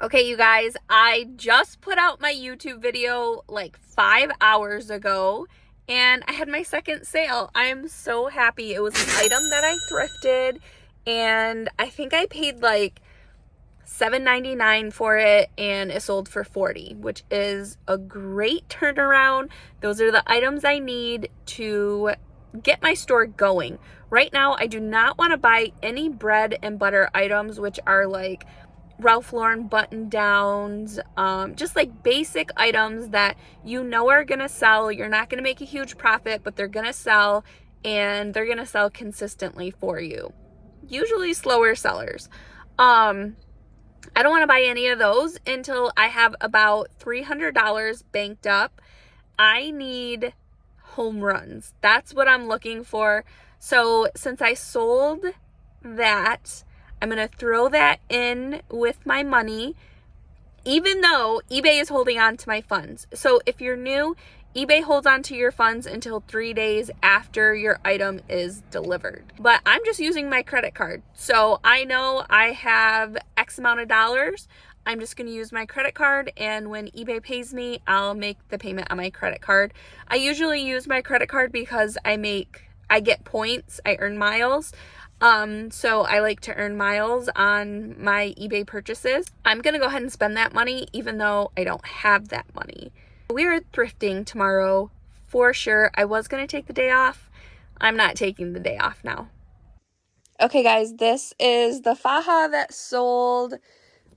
Okay, you guys, I just put out my YouTube video like 5 hours ago and I had my second sale. I am so happy. It was an item that I thrifted and I think I paid like $7.99 for it and it sold for $40, which is a great turnaround. Those are the items I need to get my store going. Right now, I do not want to buy any bread and butter items, which are like Ralph Lauren button downs, just like basic items that you know are gonna sell. You're not gonna make a huge profit, but they're gonna sell and they're gonna sell consistently for you. Usually slower sellers. I don't want to buy any of those until I have about $300 banked up. I need home runs. That's what I'm looking for. So since I sold that, I'm going to throw that in with my money, even though eBay is holding on to my funds. So if you're new, eBay holds on to your funds until 3 days after your item is delivered. But I'm just using my credit card. So I know I have X amount of dollars. I'm just going to use my credit card, and when eBay pays me, I'll make the payment on my credit card. I usually use my credit card because I get points, I earn miles. So I like to earn miles on my eBay purchases. I'm going to go ahead and spend that money even though I don't have that money. We're thrifting tomorrow for sure. I was going to take the day off. I'm not taking the day off now. Okay guys, this is the faja that sold.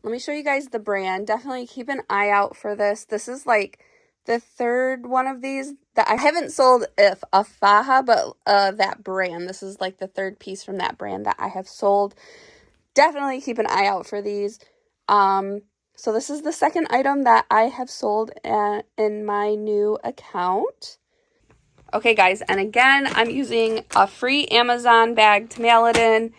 Let me show you guys the brand. Definitely keep an eye out for this. This is like the third one of these that I haven't sold, if a faja, but that brand. This is like the third piece from that brand that I have sold. Definitely keep an eye out for these. So this is the second item that I have sold in my new account. Okay guys, and again, I'm using a free Amazon bag to mail it in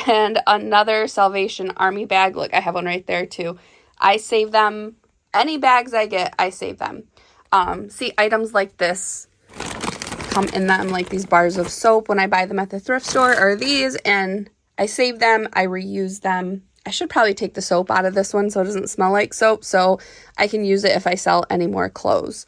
and another Salvation Army bag. Look, I have one right there too. I save them. Any bags I get, I save them. See, items like this come in them, like these bars of soap when I buy them at the thrift store, or these, and I save them, I reuse them. I should probably take the soap out of this one so it doesn't smell like soap, so I can use it if I sell any more clothes.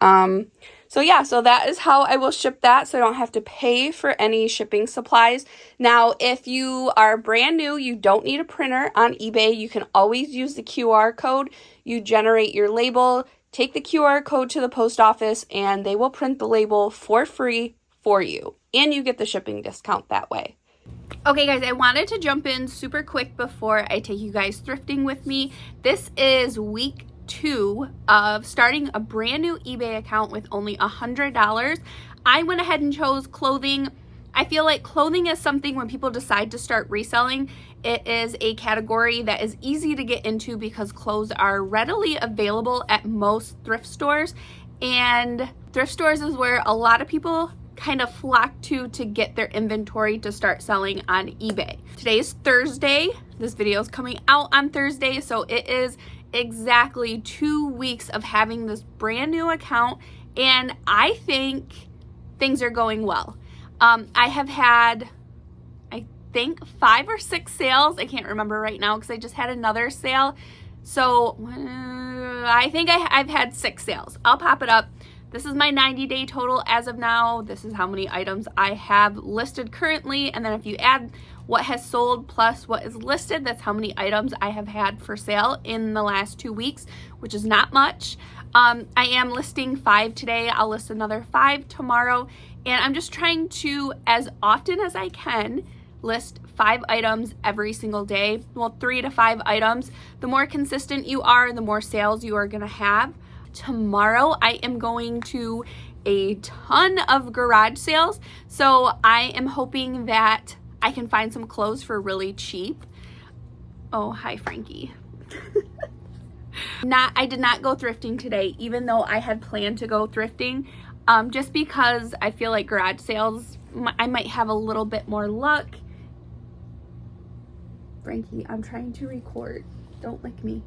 So yeah, so that is how I will ship that, so I don't have to pay for any shipping supplies. Now, if you are brand new, you don't need a printer on eBay. You can always use the QR code. You generate your label, take the QR code to the post office, and they will print the label for free for you. And you get the shipping discount that way. Okay guys, I wanted to jump in super quick before I take you guys thrifting with me. This is week 2 of starting a brand new eBay account with only $100. I went ahead and chose clothing. I feel like clothing is something when people decide to start reselling, it is a category that is easy to get into because clothes are readily available at most thrift stores, and thrift stores is where a lot of people kind of flock to get their inventory to start selling on eBay. Today is Thursday. This video is coming out on Thursday, so it is exactly 2 weeks of having this brand new account, and I think things are going well. I have had, I think, 5 or 6 sales. I can't remember right now because I just had another sale. So I think I've had 6 sales. I'll pop it up. This is my 90-day total as of now. This is how many items I have listed currently. And then if you add what has sold plus what is listed, that's how many items I have had for sale in the last 2 weeks, which is not much. I am listing 5 today. I'll list another 5 tomorrow. And I'm just trying to, as often as I can, list 5 items every single day. Well, 3 to 5 items. The more consistent you are, the more sales you are gonna have. Tomorrow, I am going to a ton of garage sales. So I am hoping that I can find some clothes for really cheap. Oh, hi, Frankie. I did not go thrifting today, even though I had planned to go thrifting, just because I feel like garage sales, I might have a little bit more luck. Frankie, I'm trying to record. Don't lick me.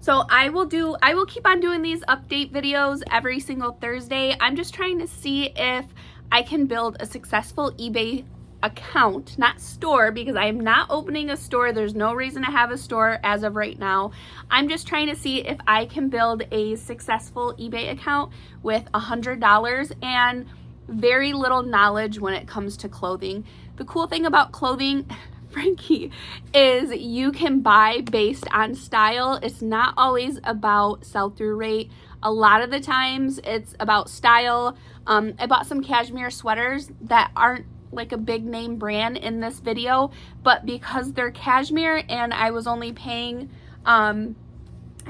So I will keep on doing these update videos every single Thursday. I'm just trying to see if I can build a successful eBay account, not store, because I am not opening a store. There's no reason to have a store as of right now. I'm just trying to see if I can build a successful eBay account with $100 and very little knowledge when it comes to clothing. The cool thing about clothing, Frankie, is you can buy based on style. It's not always about sell-through rate. A lot of the times it's about style. I bought some cashmere sweaters that aren't like a big name brand in this video, but because they're cashmere and I was only paying I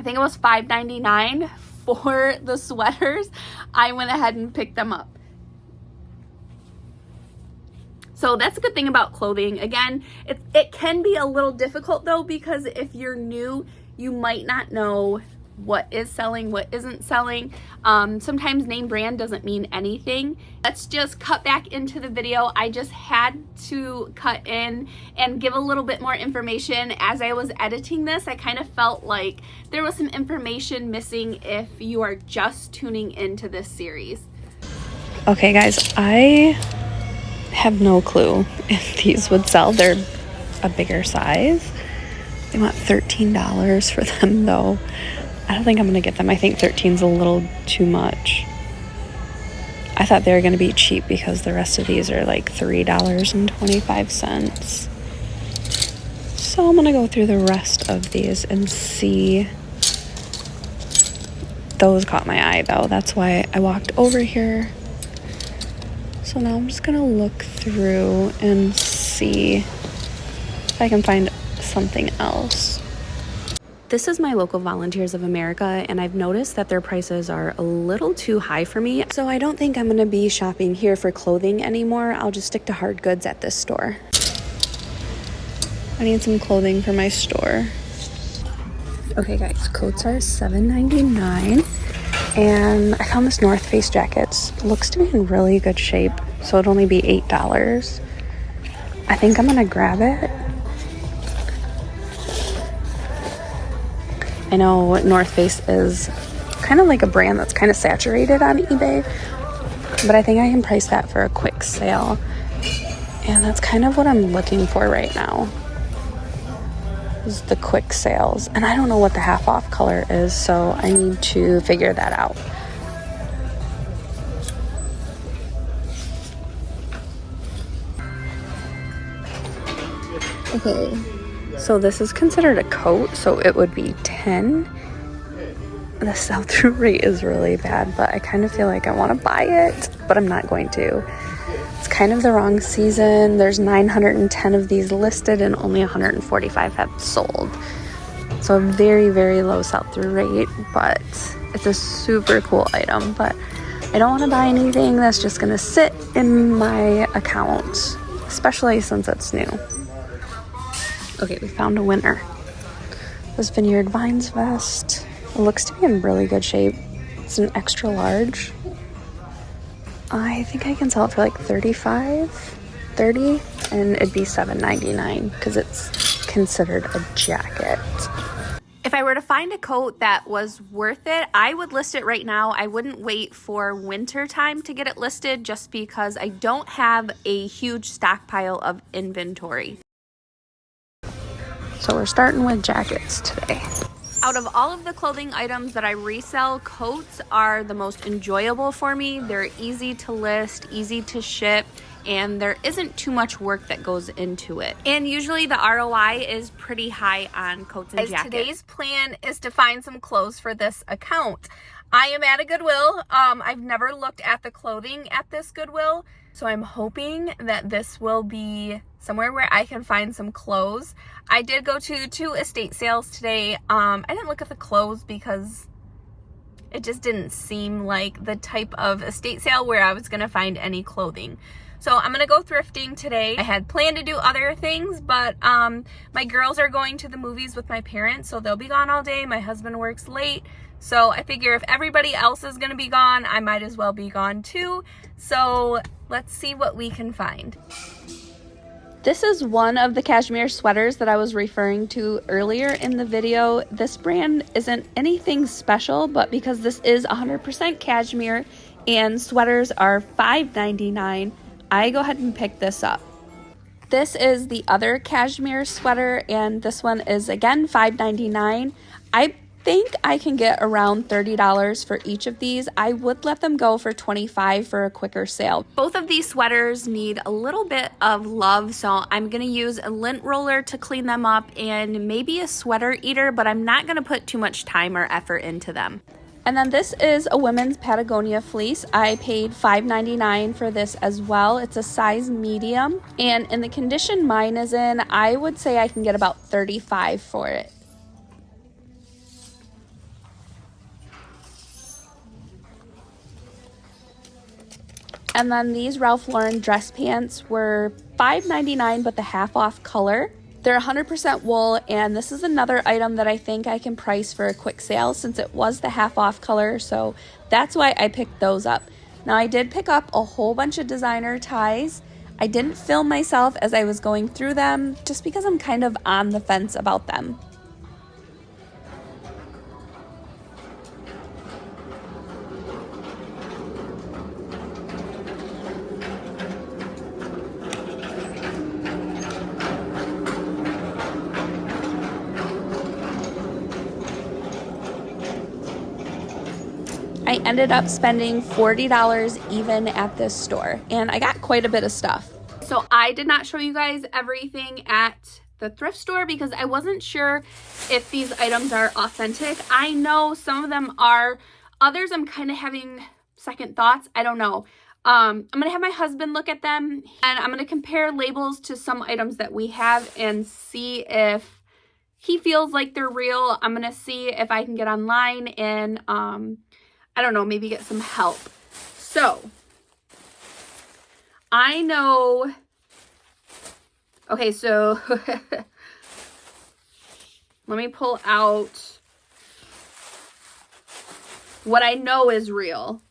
think it was $5.99 for the sweaters, I went ahead and picked them up. So that's a good thing about clothing. Again, it can be a little difficult though, because if you're new, you might not know what is selling, what isn't selling. Sometimes name brand doesn't mean anything. Let's just cut back into the video. I just had to cut in and give a little bit more information. As I was editing this, I kind of felt like there was some information missing if you are just tuning into this series. Okay guys, I have no clue if these would sell. They're a bigger size. They want $13 for them though. I don't think I'm gonna get them. I think 13's a little too much. I thought they were gonna be cheap because the rest of these are like $3.25. So I'm gonna go through the rest of these and see. Those caught my eye though. That's why I walked over here. So now I'm just gonna look through and see if I can find something else. This is my local Volunteers of America, and I've noticed that their prices are a little too high for me. So I don't think I'm gonna be shopping here for clothing anymore. I'll just stick to hard goods at this store. I need some clothing for my store. Okay guys, coats are $7.99. And I found this North Face jacket. It looks to be in really good shape, so it'd only be $8. I think I'm gonna grab it. I know North Face is kind of like a brand that's kind of saturated on eBay, but I think I can price that for a quick sale. And that's kind of what I'm looking for right now, is the quick sales. And I don't know what the half off color is, so I need to figure that out. Okay, so this is considered a coat, so it would be 10. The sell-through rate is really bad, but I kind of feel like I want to buy it, but I'm not going to. It's kind of the wrong season. There's 910 of these listed and only 145 have sold. So a very, very low sell-through rate, but it's a super cool item. But I don't want to buy anything that's just going to sit in my account, especially since it's new. Okay, we found a winner. This Vineyard Vines vest. It looks to be in really good shape. It's an extra large. I think I can sell it for like $35, $30, and it'd be $7.99 because it's considered a jacket. If I were to find a coat that was worth it, I would list it right now. I wouldn't wait for winter time to get it listed just because I don't have a huge stockpile of inventory. So we're starting with jackets today. Out of all of the clothing items that I resell, coats are the most enjoyable for me. They're easy to list, easy to ship, and there isn't too much work that goes into it. And usually the ROI is pretty high on coats and jackets. Today's plan is to find some clothes for this account. I am at a Goodwill. I've never looked at the clothing at this Goodwill, so I'm hoping that this will be somewhere where I can find some clothes. I did go to 2 estate sales today. I didn't look at the clothes because it just didn't seem like the type of estate sale where I was gonna find any clothing. So I'm gonna go thrifting today. I had planned to do other things, but my girls are going to the movies with my parents, so they'll be gone all day. My husband works late. So I figure if everybody else is gonna be gone, I might as well be gone too. So let's see what we can find. This is one of the cashmere sweaters that I was referring to earlier in the video. This brand isn't anything special, but because this is 100% cashmere and sweaters are $5.99, I go ahead and pick this up. This is the other cashmere sweater, and this one is again $5.99. I think I can get around $30 for each of these. I would let them go for $25 for a quicker sale. Both of these sweaters need a little bit of love, so I'm gonna use a lint roller to clean them up and maybe a sweater eater, but I'm not gonna put too much time or effort into them. And then this is a women's Patagonia fleece. I paid $5.99 for this as well. It's a size medium, and in the condition mine is in, I would say I can get about $35 for it. And then these Ralph Lauren dress pants were $5.99, but the half off color. They're 100% wool, and this is another item that I think I can price for a quick sale since it was the half off color, so that's why I picked those up. Now I did pick up a whole bunch of designer ties. I didn't film myself as I was going through them just because I'm kind of on the fence about them. I ended up spending $40 even at this store, and I got quite a bit of stuff. So I did not show you guys everything at the thrift store because I wasn't sure if these items are authentic. I know some of them are, others I'm kind of having second thoughts. I don't know. I'm going to have my husband look at them, and I'm going to compare labels to some items that we have and see if he feels like they're real. I'm going to see if I can get online and I don't know, maybe get some help. So, I know, okay, so let me pull out what I know is real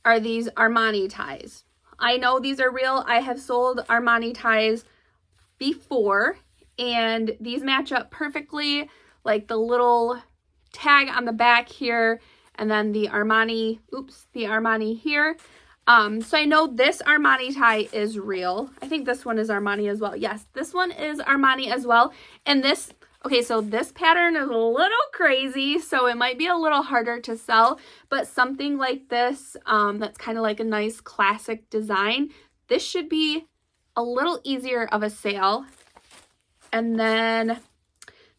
are these Armani ties. I know these are real. I have sold Armani ties before, and these match up perfectly, like the little tag on the back here, and then the Armani, the Armani here. So I know this Armani tie is real. I think this one is Armani as well. Yes, this one is Armani as well. And this, okay, so this pattern is a little crazy, so it might be a little harder to sell, but something like this, that's kind of like a nice classic design, this should be a little easier of a sale. And then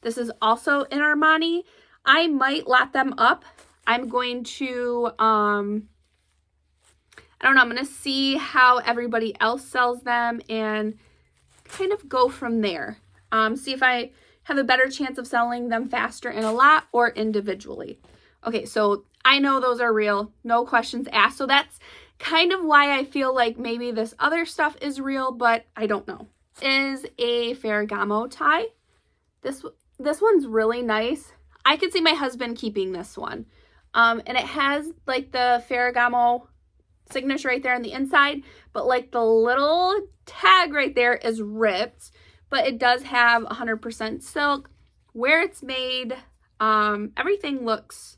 this is also in Armani. I might lot them up. I'm going to, I don't know, I'm going to see how everybody else sells them and kind of go from there. See if I have a better chance of selling them faster in a lot or individually. Okay, so I know those are real, no questions asked. So that's kind of why I feel like maybe this other stuff is real, but I don't know. Is a Ferragamo tie. This one's really nice. I could see my husband keeping this one. And it has like the Ferragamo signature right there on the inside, but like the little tag right there is ripped, but it does have 100% silk. Where it's made, everything looks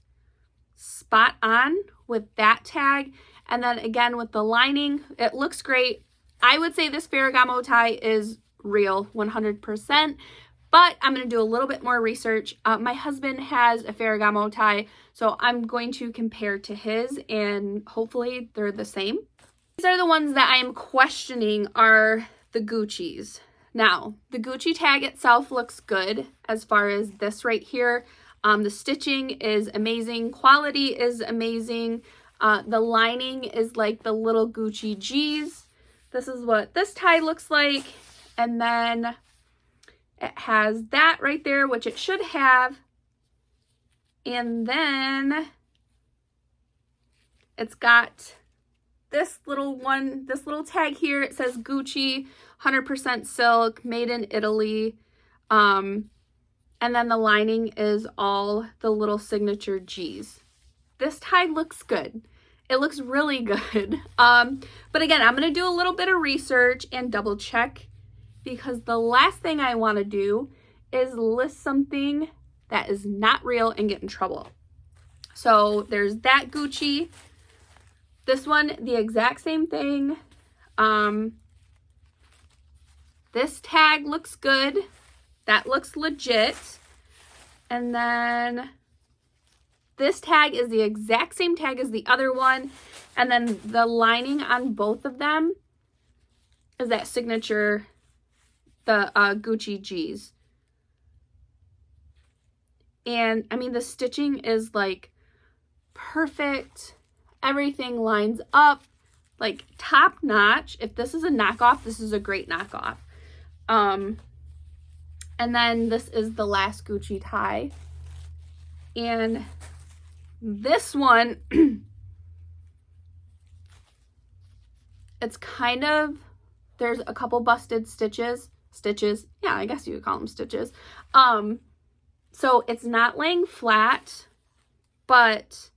spot on with that tag. And then again with the lining, it looks great. I would say this Ferragamo tie is real 100%. But I'm going to do a little bit more research. My husband has a Ferragamo tie, so I'm going to compare to his, and hopefully they're the same. These are the ones that I am questioning are the Gucci's. Now, the Gucci tag itself looks good as far as this right here. The stitching is amazing. Quality is amazing. The lining is like the little Gucci G's. This is what this tie looks like. And then it has that right there, which it should have. And then it's got this little one, this little tag here. It says Gucci, 100% silk, made in Italy. And then the lining is all the little signature G's. This tie looks good. It looks really good. But again, I'm going to do a little bit of research and double check, because the last thing I want to do is list something that is not real and get in trouble. So there's that Gucci. This one, the exact same thing. This tag looks good. That looks legit. And then this tag is the exact same tag as the other one. And then the lining on both of them is that signature, the Gucci G's. And I mean, the stitching is like perfect. Everything lines up like top notch. If this is a knockoff, this is a great knockoff. And then this is the last Gucci tie. And this one, it's kind of, there's a couple busted stitches. Yeah, I guess you would call them stitches. So it's not laying flat, but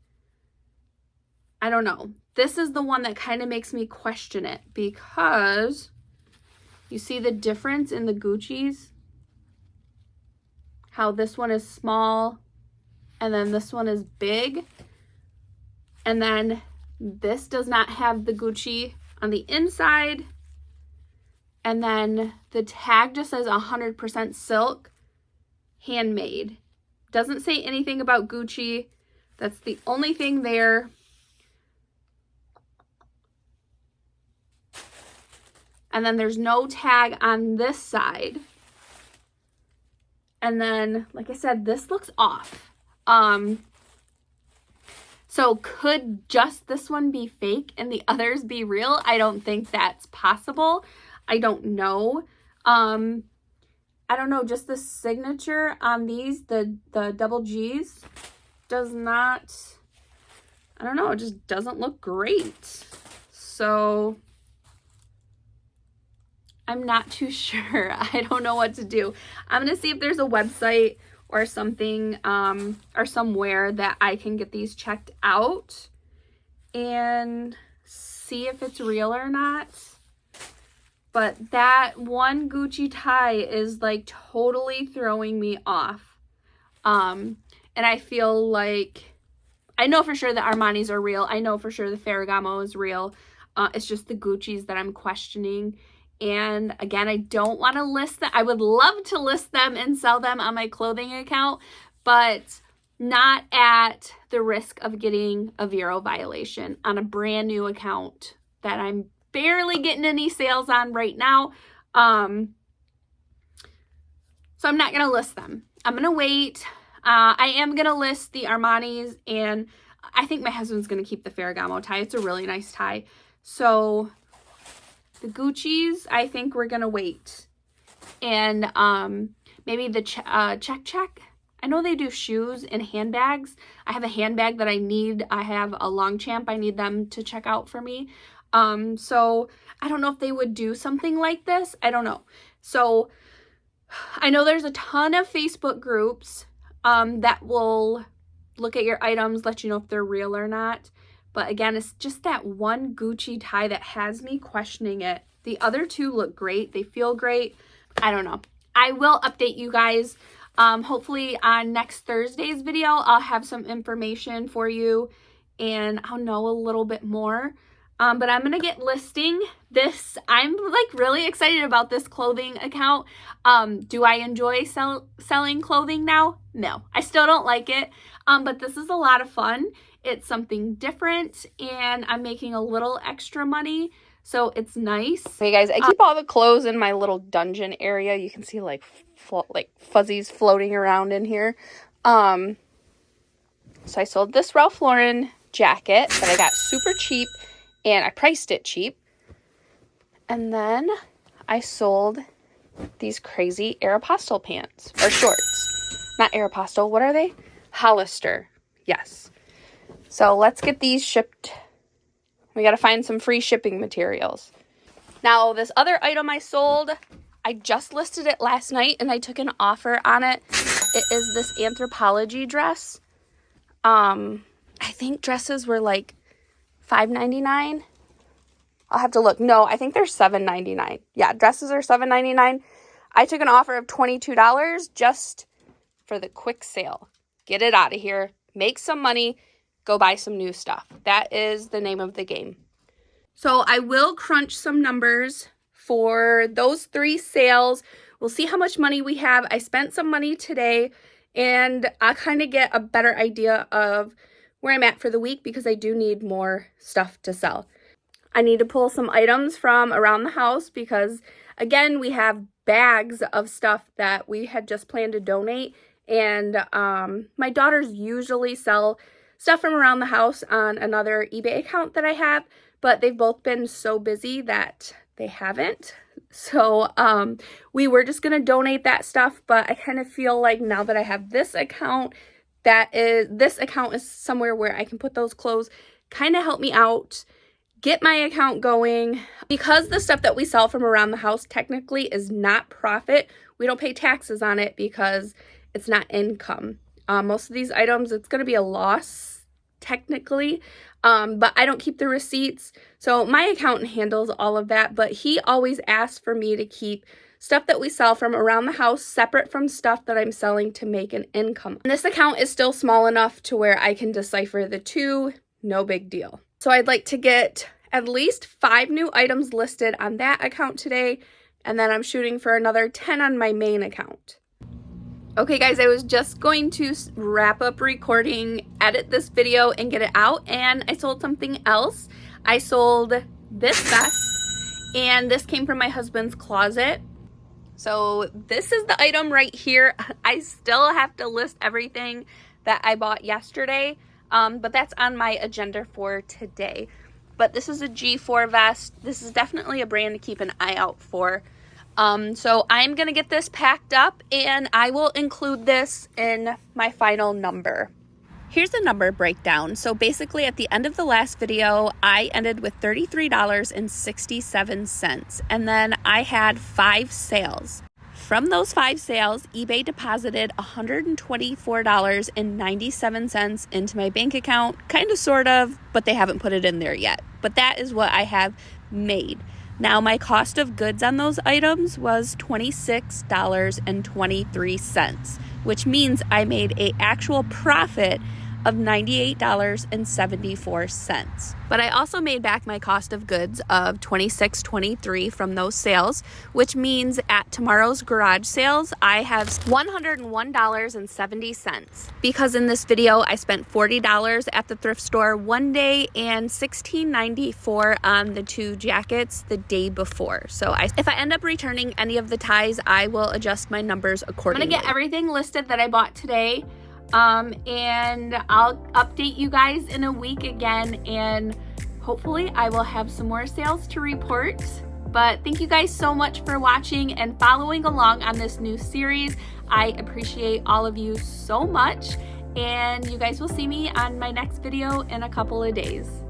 I don't know. This is the one that kind of makes me question it, because you see the difference in the Gucci's? How this one is small and then this one is big. And then this does not have the Gucci on the inside. And then the tag just says 100% silk, handmade. Doesn't say anything about Gucci. That's the only thing there. And then there's no tag on this side. And then, like I said, this looks off. So could just this one be fake and the others be real? I don't think that's possible. I don't know. I don't know, just the signature on these, the double G's, does not, I don't know, it just doesn't look great. So I'm not too sure. I don't know what to do. I'm going to see if there's a website or something, or somewhere that I can get these checked out and see if it's real or not. But that one Gucci tie is like totally throwing me off. And I feel like, I know for sure that Armani's are real. I know for sure the Ferragamo is real. It's just the Gucci's that I'm questioning. And again, I don't want to list them. I would love to list them and sell them on my clothing account, but not at the risk of getting a Vero violation on a brand new account that I'm barely getting any sales on right now. So I'm not going to list them. I'm going to wait. I am going to list the Armani's, and I think my husband's going to keep the Ferragamo tie. It's a really nice tie. So the Gucci's, I think we're going to wait. And maybe the check. I know they do shoes and handbags. I have a handbag that I need. I have a Longchamp. I need them to check out for me. So I don't know if they would do something like this. I don't know. So I know there's a ton of Facebook groups that will look at your items, let you know if they're real or not. But again, it's just that one Gucci tie that has me questioning it. The other two look great. They feel great. I don't know. I will update you guys. Hopefully on next Thursday's video, I'll have some information for you and I'll know a little bit more. But I'm going to get listing this. I'm like really excited about this clothing account. Do I enjoy selling clothing now? No, I still don't like it. But this is a lot of fun. It's something different and I'm making a little extra money. So it's nice. Hey guys, I keep all the clothes in my little dungeon area. You can see like fuzzies floating around in here. So I sold this Ralph Lauren jacket that I got super cheap. And I priced it cheap. And then I sold these crazy Aeropostale pants. Or shorts. Not Aeropostale. What are they? Hollister. Yes. So let's get these shipped. We got to find some free shipping materials. Now, this other item I sold, I just listed it last night. And I took an offer on it. It is this Anthropologie dress. I think dresses were like $5.99. I'll have to look. No, I think they're $7.99. Yeah, dresses are $7.99. I took an offer of $22 just for the quick sale. Get it out of here. Make some money. Go buy some new stuff. That is the name of the game. So I will crunch some numbers for those 3 sales. We'll see how much money we have. I spent some money today, and I'll kind of get a better idea of where I'm at for the week because I do need more stuff to sell. I need to pull some items from around the house because, again, we have bags of stuff that we had just planned to donate. And my daughters usually sell stuff from around the house on another eBay account that I have, but they've both been so busy that they haven't. So we were just going to donate that stuff, but I kind of feel like now that I have this account, this account is somewhere where I can put those clothes, kind of help me out, get my account going. Because the stuff that we sell from around the house technically is not profit, we don't pay taxes on it because it's not income. Most of these items, it's going to be a loss technically, but I don't keep the receipts. So my accountant handles all of that, but he always asks for me to keep stuff that we sell from around the house separate from stuff that I'm selling to make an income. And this account is still small enough to where I can decipher the two, no big deal. So I'd like to get at least 5 new items listed on that account today, and then I'm shooting for another 10 on my main account. Okay guys, I was just going to wrap up recording, edit this video, and get it out, and I sold something else. I sold this vest, and this came from my husband's closet. So this is the item right here. I still have to list everything that I bought yesterday, but that's on my agenda for today. But this is a G4 vest. This is definitely a brand to keep an eye out for. So I'm going to get this packed up, and I will include this in my final number. Here's the number breakdown. So basically at the end of the last video, I ended with $33.67, and then I had 5 sales. From those 5 sales, eBay deposited $124.97 into my bank account, kind of, sort of, but they haven't put it in there yet. But that is what I have made. Now, my cost of goods on those items was $26.23, which means I made an actual profit of $98.74. But I also made back my cost of goods of $26.23 from those sales, which means at tomorrow's garage sales, I have $101.70. Because in this video, I spent $40 at the thrift store one day and $16.94 on the 2 jackets the day before. So if I end up returning any of the ties, I will adjust my numbers accordingly. I'm gonna get everything listed that I bought today. And I'll update you guys in a week again, and hopefully I will have some more sales to report. But thank you guys so much for watching and following along on this new series. I appreciate all of you so much, and you guys will see me on my next video in a couple of days.